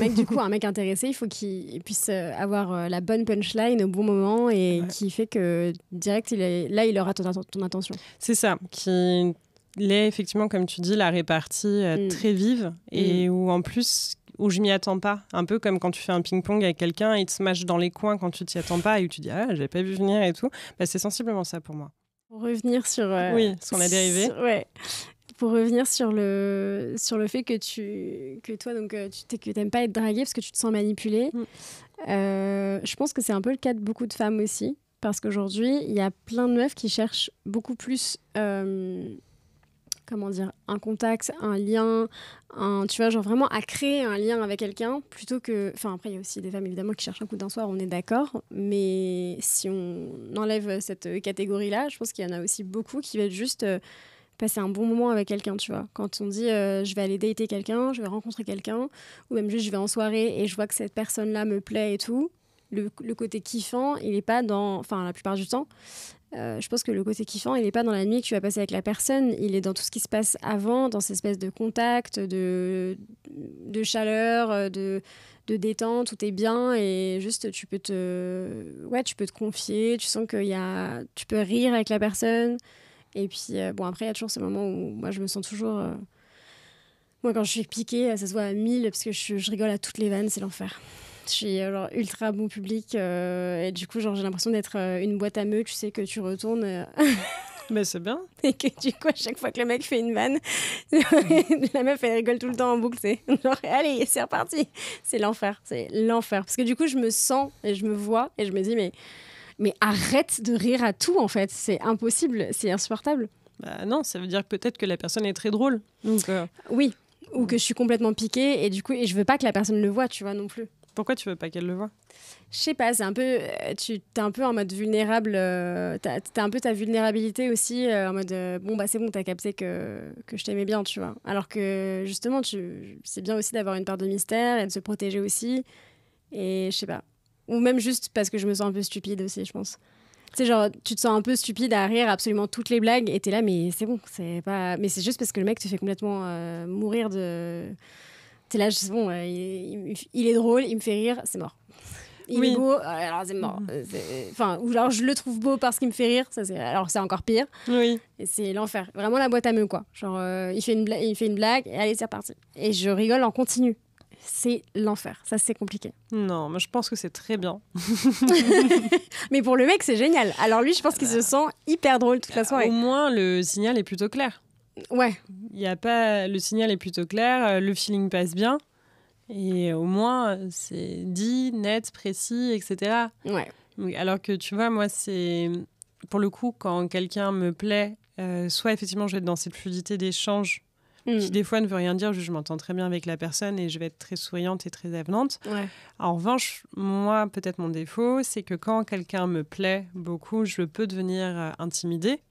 A: mec intéressé, il faut qu'il puisse avoir la bonne punchline au bon moment et qui fait que direct, il aura ton attention.
B: C'est ça, qu'il ait effectivement, comme tu dis, la répartie très vive et où en plus... où je m'y attends pas. Un peu comme quand tu fais un ping-pong avec quelqu'un et il te smash dans les coins quand tu t'y attends pas et où tu dis « Ah, j'avais pas vu venir » et tout. C'est sensiblement ça pour moi.
A: Pour revenir sur...
B: ce qu'on a dérivé.
A: Pour revenir sur le fait que toi, donc, que t'aimes pas être draguée parce que tu te sens manipulée. Je pense que c'est un peu le cas de beaucoup de femmes aussi. Parce qu'aujourd'hui, il y a plein de meufs qui cherchent beaucoup plus... un contact, un lien, tu vois, genre vraiment à créer un lien avec quelqu'un plutôt que... Enfin, après, il y a aussi des femmes, évidemment, qui cherchent un coup d'un soir, on est d'accord. Mais si on enlève cette catégorie-là, je pense qu'il y en a aussi beaucoup qui veulent juste passer un bon moment avec quelqu'un, tu vois. Quand on dit je vais aller dater quelqu'un, je vais rencontrer quelqu'un, ou même juste je vais en soirée et je vois que cette personne-là me plaît et tout, le côté kiffant, il n'est pas dans... Enfin, la plupart du temps... je pense que le côté kiffant, il n'est pas dans la nuit que tu vas passer avec la personne, il est dans tout ce qui se passe avant, dans cette espèce de contact, de chaleur, de détente, tout est bien et juste tu peux te confier, tu sens tu peux rire avec la personne. Et puis, après, il y a toujours ce moment où moi, je me sens toujours... Moi, quand je suis piquée, ça se voit à 1000 parce que je rigole à toutes les vannes, c'est l'enfer. Je suis ultra bon public et du coup, j'ai l'impression d'être une boîte à meux, tu sais, que tu retournes.
B: Mais c'est bien.
A: Et que du coup, à chaque fois que le mec fait une vanne, la meuf, elle rigole tout le temps en boucle. C'est genre, allez, c'est reparti. C'est l'enfer. Parce que du coup, je me sens et je me vois et je me dis, mais arrête de rire à tout, en fait. C'est impossible, c'est insupportable.
B: Non, ça veut dire peut-être que la personne est très drôle. Donc,
A: oui, ou que je suis complètement piquée et du coup, je veux pas que la personne le voie, tu vois, non plus.
B: Pourquoi tu veux pas qu'elle le voie ?
A: Je sais pas, c'est un peu... t'es un peu en mode vulnérable. T'as un peu ta vulnérabilité aussi, en mode... c'est bon, t'as capté que je t'aimais bien, tu vois. Alors que, justement, c'est bien aussi d'avoir une part de mystère et de se protéger aussi. Et je sais pas. Ou même juste parce que je me sens un peu stupide aussi, je pense. sais, genre, tu te sens un peu stupide à rire absolument toutes les blagues et t'es là, mais c'est bon, c'est pas. Mais c'est juste parce que le mec te fait complètement mourir de. T'es là, c'est bon, il est drôle, il me fait rire, c'est mort. Il est beau, alors c'est mort. Enfin, ou alors je le trouve beau parce qu'il me fait rire, alors c'est encore pire.
B: Oui.
A: Et c'est l'enfer. Vraiment la boîte à meux, quoi. Genre, il fait une blague et allez, c'est reparti. Et je rigole en continu. C'est l'enfer. Ça, c'est compliqué.
B: Non, moi je pense que c'est très bien.
A: Mais pour le mec, c'est génial. Alors lui, je pense qu'il se sent hyper drôle toute la soirée.
B: Au moins, le signal est plutôt clair.
A: Ouais.
B: Le signal est plutôt clair, le feeling passe bien. Et au moins, c'est dit, net, précis, etc.
A: Ouais.
B: Alors que tu vois, moi, c'est... Pour le coup, quand quelqu'un me plaît, soit effectivement, je vais être dans cette fluidité d'échange qui des fois ne veut rien dire, je m'entends très bien avec la personne et je vais être très souriante et très avenante.
A: Ouais.
B: En revanche, moi, peut-être mon défaut, c'est que quand quelqu'un me plaît beaucoup, je peux devenir intimidée.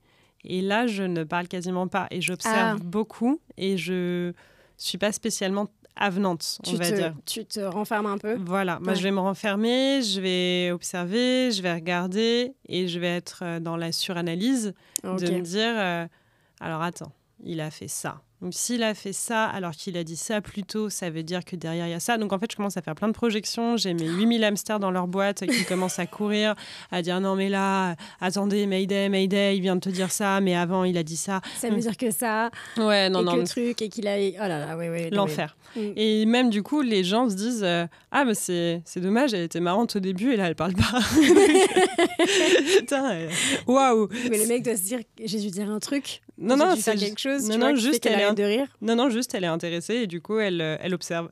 B: Et là, je ne parle quasiment pas et j'observe beaucoup et je suis pas spécialement avenante, on va dire.
A: Tu te renfermes un peu.
B: Voilà, moi je vais me renfermer, je vais observer, je vais regarder et je vais être dans la suranalyse de me dire, alors attends, il a fait ça. Donc s'il a fait ça alors qu'il a dit ça plus tôt, ça veut dire que derrière il y a ça. Donc en fait, je commence à faire plein de projections. J'ai mes 8000 hamsters dans leur boîte qui commencent à courir, à dire non mais là, attendez, Mayday, il vient de te dire ça, mais avant il a dit ça.
A: Ça veut dire que ça.
B: Ouais, non,
A: et
B: non.
A: que le truc et qu'il a... Oh là là, ouais.
B: L'enfer. Et même du coup, les gens se disent ah mais c'est dommage, elle était marrante au début et là elle parle pas. Putain, waouh.
A: Mais le mec doit se dire j'ai dû dire un truc.
B: Non,
A: c'est quelque chose.
B: Non, juste elle est
A: de rire.
B: Non, juste elle est intéressée et du coup elle observe.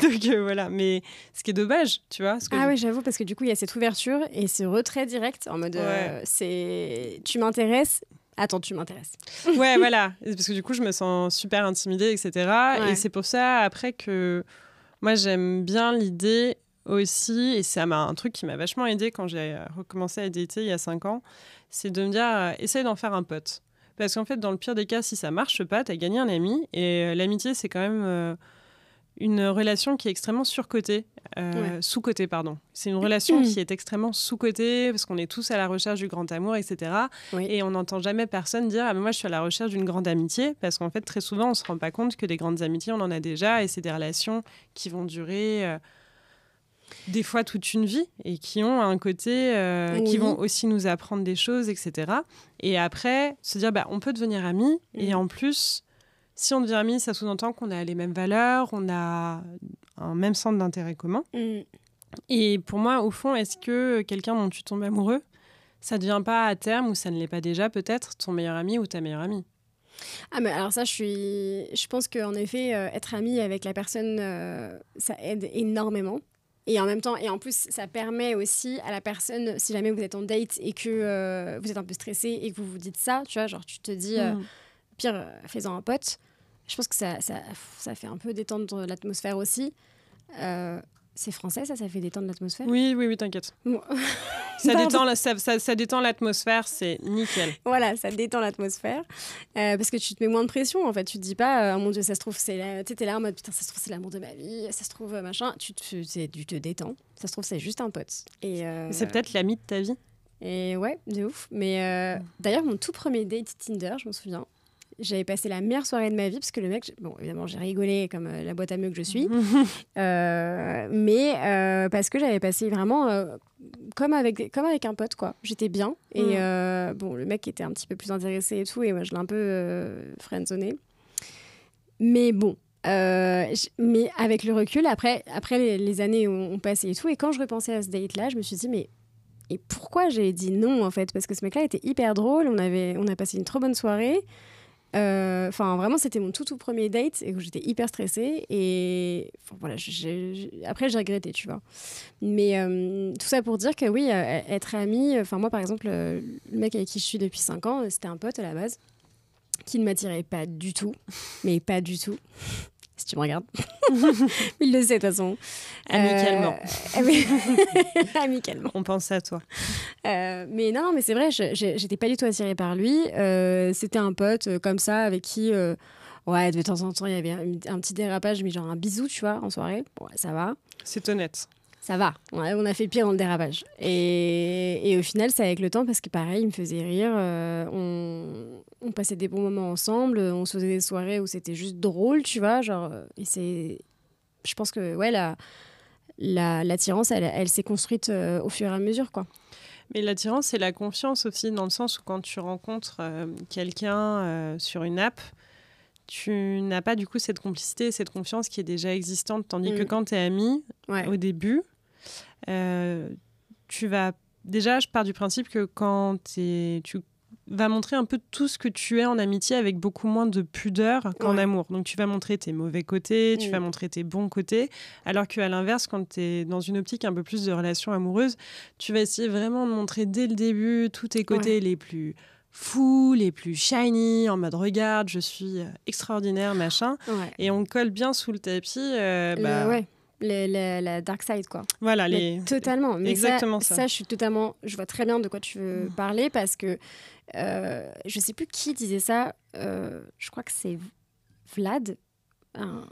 B: Donc voilà. Mais ce qui est dommage, tu vois.
A: Oui, j'avoue parce que du coup il y a cette ouverture et ce retrait direct en mode c'est tu m'intéresses. Attends, tu m'intéresses.
B: Ouais, voilà. Parce que du coup, je me sens super intimidée, etc. Ouais. Et c'est pour ça, après, que moi, j'aime bien l'idée aussi, et c'est un truc qui m'a vachement aidée quand j'ai recommencé à dater il y a 5 ans, c'est de me dire, essaye d'en faire un pote. Parce qu'en fait, dans le pire des cas, si ça marche pas, t'as gagné un ami. Et l'amitié, c'est quand même une relation qui est extrêmement surcotée. Sous-cotée, pardon. C'est une relation qui est extrêmement sous-cotée parce qu'on est tous à la recherche du grand amour, etc. Oui. Et on n'entend jamais personne dire « Ah, mais moi, je suis à la recherche d'une grande amitié » parce qu'en fait, très souvent, on ne se rend pas compte que des grandes amitiés, on en a déjà et c'est des relations qui vont durer des fois toute une vie et qui ont un côté qui vont aussi nous apprendre des choses, etc. Et après, se dire on peut devenir amis et en plus... Si on devient amis, ça sous-entend qu'on a les mêmes valeurs, on a un même centre d'intérêt commun. Et pour moi, au fond, est-ce que quelqu'un dont tu tombes amoureux, ça ne devient pas à terme, ou ça ne l'est pas déjà peut-être, ton meilleur ami ou ta meilleure amie ?
A: Ah, mais alors ça, je pense qu'en effet, être ami avec la personne, ça aide énormément. Et en même temps, et en plus, ça permet aussi à la personne, si jamais vous êtes en date et que vous êtes un peu stressé et que vous vous dites ça, tu vois, genre tu te dis... Pire, fais-en un pote. Je pense que ça fait un peu détendre l'atmosphère aussi. C'est français, ça fait détendre l'atmosphère ?
B: Oui, t'inquiète. Bon. Ça détend l'atmosphère, c'est nickel.
A: Voilà, ça détend l'atmosphère. Parce que tu te mets moins de pression, en fait. Tu te dis pas, oh mon Dieu, ça se trouve, t'es là en mode, putain, ça se trouve, c'est l'amour de ma vie, ça se trouve, machin. Tu te détends. Ça se trouve, c'est juste un pote.
B: C'est peut-être l'ami de ta vie.
A: Et ouais, de ouf. Mais d'ailleurs, mon tout premier date Tinder, je m'en souviens, j'avais passé la meilleure soirée de ma vie parce que le mec, bon, évidemment, j'ai rigolé comme la boîte à meux que je suis, mais parce que j'avais passé vraiment comme avec un pote, quoi. J'étais bien et bon, le mec était un petit peu plus intéressé et tout, et moi, je l'ai un peu friendzoné. Mais bon, mais avec le recul, après les années où on passait et tout, et quand je repensais à ce date-là, je me suis dit, mais et pourquoi j'ai dit non, en fait ? Parce que ce mec-là était hyper drôle, on a passé une trop bonne soirée. Enfin, vraiment, c'était mon tout premier date et que j'étais hyper stressée. Et voilà, après, j'ai regretté, tu vois. Mais tout ça pour dire que oui, être amie... Enfin, moi, par exemple, le mec avec qui je suis depuis 5 ans, c'était un pote à la base qui ne m'attirait pas du tout. Mais pas du tout. Si tu me regardes. Il le sait, de toute façon.
B: Amicalement.
A: Amicalement.
B: On pense à toi.
A: Mais non, mais c'est vrai, j'étais pas du tout attirée par lui. C'était un pote comme ça, avec qui, de temps en temps, il y avait un petit dérapage, mais genre un bisou, tu vois, en soirée. Bon, ça va.
B: C'est honnête.
A: ça va. On a fait pire dans le dérapage. Et au final, c'est avec le temps parce que pareil, il me faisait rire. On passait des bons moments ensemble. On se faisait des soirées où c'était juste drôle, tu vois. Genre, je pense que ouais, l'attirance, elle s'est construite au fur et à mesure, quoi.
B: Mais l'attirance, c'est la confiance aussi, dans le sens où quand tu rencontres quelqu'un sur une app, tu n'as pas du coup cette complicité, cette confiance qui est déjà existante. Tandis que quand tu es ami, au début, tu vas... Déjà, je pars du principe que quand tu vas montrer un peu tout ce que tu es en amitié avec beaucoup moins de pudeur qu'en amour. Donc, tu vas montrer tes mauvais côtés, tu vas montrer tes bons côtés. Alors qu'à l'inverse, quand tu es dans une optique un peu plus de relation amoureuse, tu vas essayer vraiment de montrer dès le début tous tes côtés les plus fous, les plus shiny, en mode regarde, je suis extraordinaire, machin. Ouais. Et on colle bien sous le tapis.
A: La dark side, quoi.
B: Voilà,
A: totalement. Mais
B: exactement
A: ça, je vois très bien de quoi tu veux parler parce que je sais plus qui disait ça. Je crois que c'est Vlad, un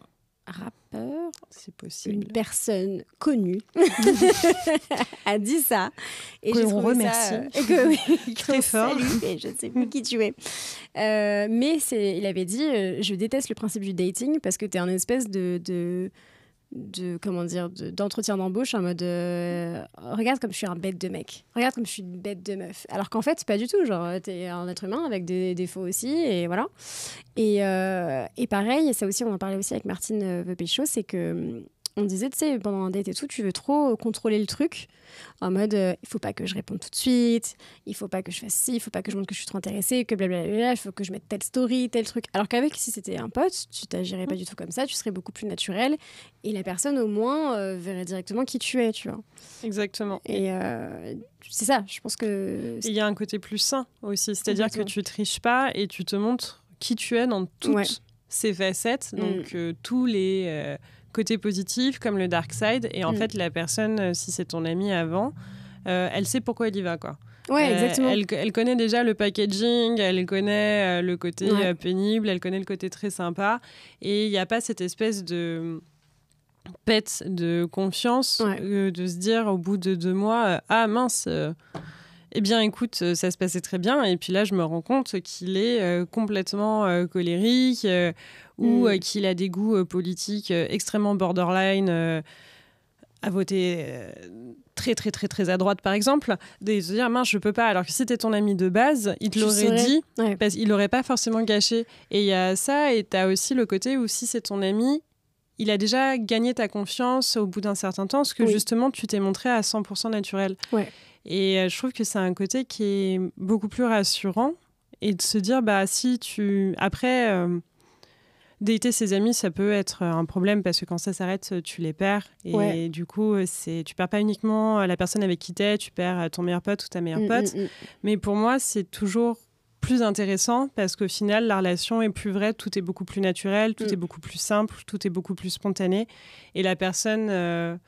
A: rappeur.
B: C'est possible.
A: Une personne connue a dit ça. Et
B: que
A: j'ai
B: on remercie.
A: Très fort. Et je ne sais plus qui tu es. Mais il avait dit je déteste le principe du dating parce que tu es un espèce d'entretien d'embauche en mode regarde comme je suis un bête de mec, regarde comme je suis une bête de meuf, alors qu'en fait pas du tout, genre t'es un être humain avec des défauts aussi et voilà et pareil, ça aussi on en parlait aussi avec Martine The Pécho, c'est que on disait, tu sais, pendant un date et tout, tu veux trop contrôler le truc en mode il faut pas que je réponde tout de suite, il faut pas que je fasse ci, il faut pas que je montre que je suis trop intéressée, que blablabla, il faut que je mette telle story, tel truc. Alors qu'avec, si c'était un pote, tu t'agirais pas du tout comme ça, tu serais beaucoup plus naturel et la personne au moins verrait directement qui tu es, tu vois.
B: Exactement.
A: Et c'est ça, je pense que...
B: Il y a un côté plus sain aussi, c'est-à-dire que tu triches pas et tu te montres qui tu es dans toutes ces facettes, donc tous les... côté positif comme le dark side et en fait la personne si c'est ton amie avant elle sait pourquoi elle y va quoi.
A: Ouais, exactement.
B: Elle connaît déjà le packaging, elle connaît le côté pénible, elle connaît le côté très sympa et il n'y a pas cette espèce de pète de confiance de se dire au bout de 2 mois ah mince eh bien, écoute, ça se passait très bien. Et puis là, je me rends compte qu'il est complètement colérique ou qu'il a des goûts politiques extrêmement borderline, à voter très, très, très, très à droite, par exemple. De se dire, mince, je peux pas. Alors que si c'était ton ami de base, il te l'aurait dit, parce qu'il l'aurait pas forcément gâché. Et il y a ça, et tu as aussi le côté où si c'est ton ami, il a déjà gagné ta confiance au bout d'un certain temps, parce que justement, tu t'es montré à 100% naturel.
A: Ouais.
B: Et je trouve que c'est un côté qui est beaucoup plus rassurant et de se dire, bah, si tu... Après, dater ses amis, ça peut être un problème parce que quand ça s'arrête, tu les perds. Et du coup, tu perds pas uniquement la personne avec qui t'es, tu perds ton meilleur pote ou ta meilleure pote. Mais pour moi, c'est toujours plus intéressant parce qu'au final, la relation est plus vraie, tout est beaucoup plus naturel, tout est beaucoup plus simple, tout est beaucoup plus spontané. Et la personne...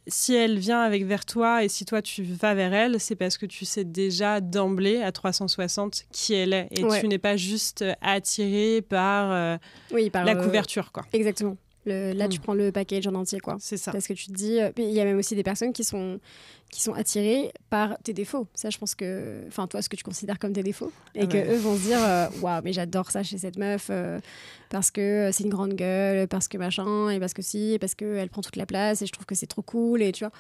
B: si elle vient vers toi et si toi tu vas vers elle, c'est parce que tu sais déjà d'emblée à 360 qui elle est et tu n'es pas juste attiré par la couverture, quoi.
A: Exactement. Là, tu prends le package en entier, quoi.
B: C'est ça.
A: Parce que tu te dis... Il y a même aussi des personnes qui sont attirées par tes défauts. Ça, je pense que... Enfin, toi, ce que tu considères comme tes défauts. Et qu'eux vont se dire waouh, mais j'adore ça chez cette meuf parce que c'est une grande gueule, parce que machin, et parce que si, et parce qu'elle prend toute la place, et je trouve que c'est trop cool, et tu vois.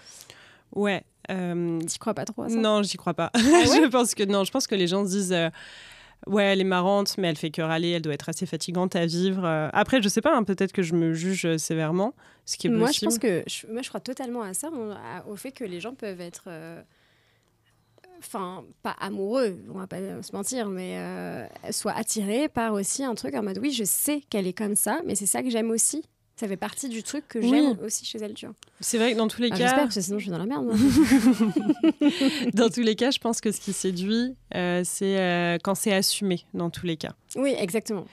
B: Ouais.
A: T'y crois pas trop à ça?
B: Non, j'y crois pas. Je pense que les gens se disent... ouais, elle est marrante, mais elle fait que râler, elle doit être assez fatigante à vivre. Après, je sais pas, peut-être que je me juge sévèrement, ce qui est possible.
A: Moi, je pense que je crois totalement à ça, au fait que les gens peuvent être, pas amoureux, on va pas se mentir, mais soient attirés par aussi un truc en mode oui, je sais qu'elle est comme ça, mais c'est ça que j'aime aussi. Ça fait partie du truc que j'aime aussi chez elle, tu vois.
B: C'est vrai que dans tous les cas...
A: J'espère, parce que sinon je suis dans la merde.
B: Dans tous les cas, je pense que ce qui séduit, c'est quand c'est assumé, dans tous les cas.
A: Oui, exactement.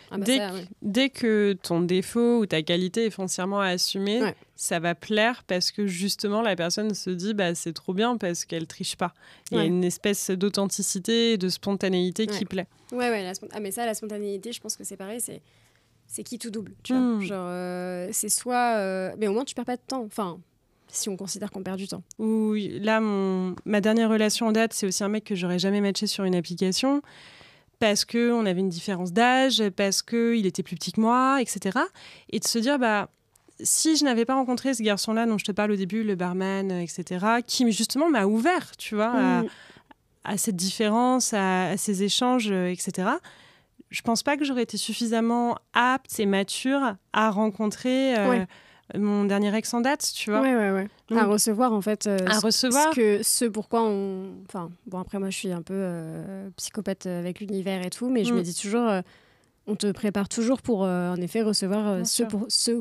B: Dès que ton défaut ou ta qualité est foncièrement assumée, ça va plaire parce que justement, la personne se dit c'est trop bien parce qu'elle triche pas. Il y a une espèce d'authenticité et de spontanéité qui plaît.
A: Mais ça, la spontanéité, je pense que c'est pareil, c'est qui tout double, tu vois. Genre, c'est soit... mais au moins, tu perds pas de temps. Enfin, si on considère qu'on perd du temps.
B: Oui, là, ma dernière relation en date, c'est aussi un mec que j'aurais jamais matché sur une application parce qu'on avait une différence d'âge, parce qu'il était plus petit que moi, etc. Et de se dire, si je n'avais pas rencontré ce garçon-là dont je te parle au début, le barman, etc., qui justement m'a ouvert, tu vois, à cette différence, à ces échanges, etc., je pense pas que j'aurais été suffisamment apte et mature à rencontrer mon dernier ex en date, tu vois.
A: Ouais. Donc, à recevoir, en fait, ce pourquoi on... Enfin, bon, après, moi, je suis un peu psychopathe avec l'univers et tout, mais je me dis toujours, on te prépare toujours pour, en effet, recevoir ce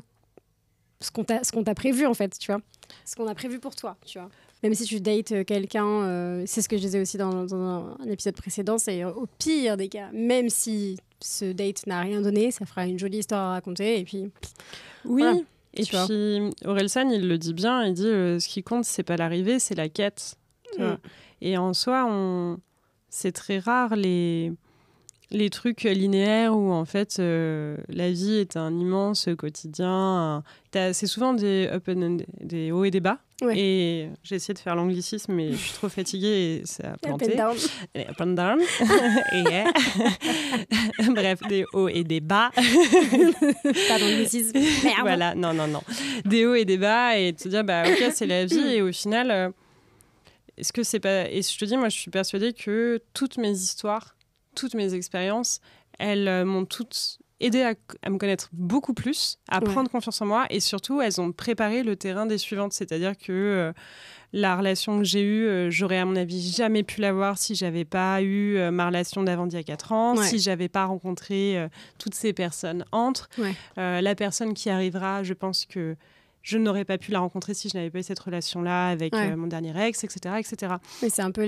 A: qu'on t'a prévu, en fait, tu vois. Ce qu'on a prévu pour toi, tu vois. Même si tu dates quelqu'un, c'est ce que je disais aussi dans un épisode précédent, c'est au pire des cas, même si ce date n'a rien donné, ça fera une jolie histoire à raconter, et puis...
B: Oui, voilà. Et
A: puis
B: Orelsan, il le dit bien, il dit ce qui compte, c'est pas l'arrivée, c'est la quête. Et en soi, c'est très rare les trucs linéaires où en fait la vie est un immense quotidien. C'est souvent des hauts et des bas. Ouais. Et j'ai essayé de faire l'anglicisme, mais je suis trop fatiguée et ça a planté.
A: Up
B: and down. Bref, des hauts et des bas.
A: Pas d'anglicisme. Merde.
B: Voilà, non. Des hauts et des bas et de se dire, ok, c'est la vie. Et au final, est-ce que c'est pas... Et je te dis, moi, je suis persuadée que toutes mes histoires, toutes mes expériences, elles m'ont toutes aidé à me connaître beaucoup plus, à prendre confiance en moi et surtout, elles ont préparé le terrain des suivantes. C'est-à-dire que la relation que j'ai eue, j'aurais à mon avis jamais pu l'avoir si j'avais pas eu ma relation d'avant d'il y a 4 ans, si j'avais pas rencontré toutes ces personnes entre. La personne qui arrivera, je pense que je n'aurais pas pu la rencontrer si je n'avais pas eu cette relation-là avec mon dernier ex, etc.
A: Mais c'est un peu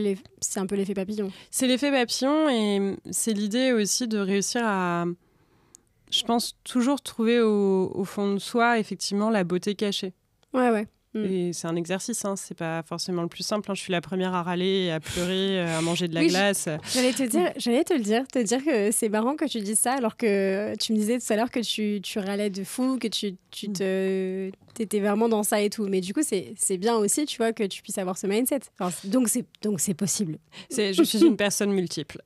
A: l'effet papillon.
B: C'est l'effet papillon et c'est l'idée aussi de réussir à, je pense, toujours trouver au fond de soi, effectivement, la beauté cachée.
A: Ouais.
B: Et c'est un exercice, hein, c'est pas forcément le plus simple. Hein. Je suis la première à râler, à pleurer, à manger de la glace.
A: J'allais te dire que c'est marrant que tu dises ça, alors que tu me disais tout à l'heure que tu râlais de fou, que t'étais vraiment dans ça et tout. Mais du coup, c'est bien aussi, tu vois, que tu puisses avoir ce mindset. Enfin, donc c'est possible.
B: Je suis une personne multiple.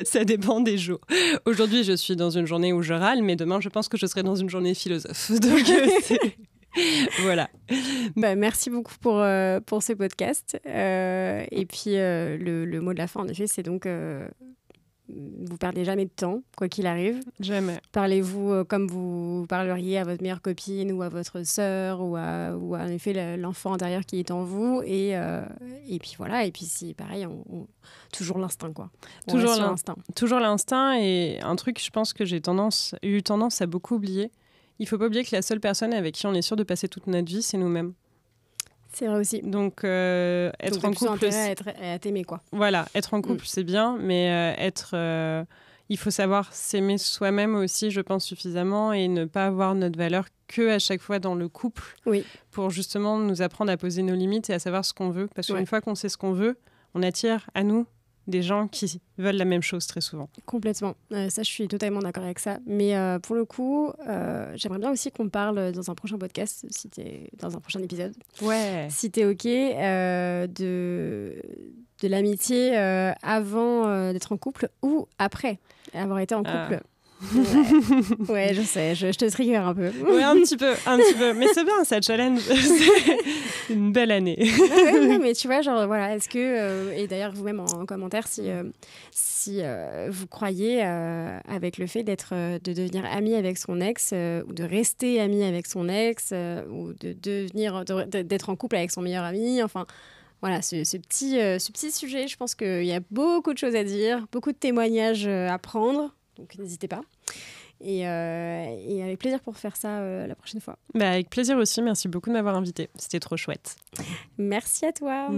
B: Ça dépend des jours. Aujourd'hui, je suis dans une journée où je râle, mais demain, je pense que je serai dans une journée philosophe. Donc, voilà.
A: Merci beaucoup pour ce podcast. Et puis, le mot de la fin, en effet, c'est donc... vous perdez jamais de temps, quoi qu'il arrive.
B: Jamais.
A: Parlez-vous comme vous parleriez à votre meilleure copine ou à votre sœur ou en effet l'enfant intérieur qui est en vous. Et puis voilà. Et puis si pareil, toujours l'instinct, quoi.
B: Toujours l'instinct. Et un truc, je pense que j'ai eu tendance à beaucoup oublier. Il ne faut pas oublier que la seule personne avec qui on est sûr de passer toute notre vie, c'est nous-mêmes.
A: C'est vrai aussi.
B: Donc, être en couple...
A: à t'aimer, quoi.
B: Voilà, être en couple, c'est bien, mais il faut savoir s'aimer soi-même aussi, je pense, suffisamment et ne pas avoir notre valeur qu'à chaque fois dans le couple pour justement nous apprendre à poser nos limites et à savoir ce qu'on veut. Parce qu'une fois qu'on sait ce qu'on veut, on attire à nous des gens qui veulent la même chose très souvent.
A: Complètement. Ça, je suis totalement d'accord avec ça. Mais pour le coup, j'aimerais bien aussi qu'on parle dans un prochain podcast, dans un prochain épisode.
B: Ouais.
A: Si t'es OK, de l'amitié avant d'être en couple ou après avoir été en couple. Ouais, je sais, je te trigger un peu.
B: Oui, un petit peu. Mais c'est bien, ça challenge. C'est une belle année.
A: Ouais, mais tu vois, genre, voilà, est-ce que... et d'ailleurs, vous-même en commentaire, si vous croyez avec le fait de devenir ami avec son ex ou de rester ami avec son ex ou d'être en couple avec son meilleur ami, enfin... Voilà, ce petit sujet, je pense qu'il y a beaucoup de choses à dire, beaucoup de témoignages à prendre. Donc, n'hésitez pas. Et avec plaisir pour faire ça la prochaine fois.
B: Avec plaisir aussi. Merci beaucoup de m'avoir invitée. C'était trop chouette.
A: Merci à toi.